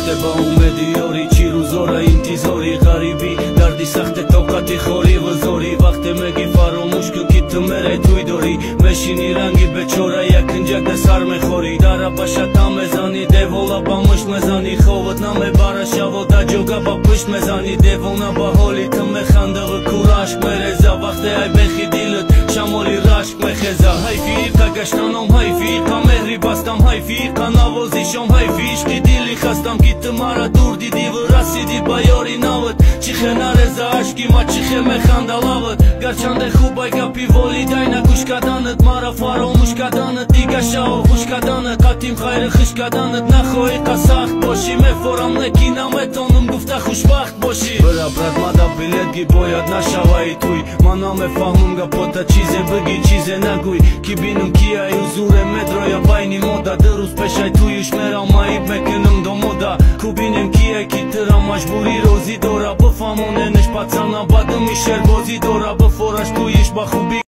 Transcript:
ხდება უმედიორი ჩირუზორა ინტიზორი ღარიბი გარდი სახტე თოკათი ხორი ვზორი ვახტე მეგიფარო მუშკი თმერე თუიდორი მეშინი რანგი ბეჩორა იაკინჯაკ და სარმე ხორი დარაბაშა თამეზანი დევოლა ბამუშ მეზანი ხოვოთ ნამე ბარაშავო და ჯოგა ბაპუშ მეზანი დევონა ბაჰოლი თმე ხანდაღ ქურაშ მერეზა ვახტე აი ბეხი დილთ შამოლი რაშ მეხეზა ჰაიფი თაგაშტანომ ჰაიფი ყამერი ბასტამ ჰაიფი ყანავოზი შომ ჰაიფი შყიდილი ხასტამ კიტმარა დურდი დივ რასიდი ბაიორი ნავთ ჩიხენარეზა აშკი მაჩიხე მეხანდალავთ გარჩანდე ხუბაი გაფივოლი დაინა გუშკადანთ მარა ფარო მუშკადანთ იგაშაო ხუშკადანთ ყათიმ ხაირ ხიშკადანთ ნახო იყა სახ ბოში მეფორამ ლეკინა მეტონუმ გუფთა ხუშბახტ ბოში ბრა ბრატ მადა ბილეთგი ბოიად ნაშავაი თუი მანა მეფაჰმუმ გაფოთა ჩიზე ბგი ჩიზე ნაგუი კიბინუმ კია იუზურე მეტროია ბაინი მოდა დრუს პეშაი თუი უშმერა მაი მეკენუმ დომოდა კუბინემ კია კიტრა მაჯბური როზი დორა ბოფამონე ნეშ პაცანა ბადმი შერბოზი დორა ბოფორაშ თუიშ ბახუბი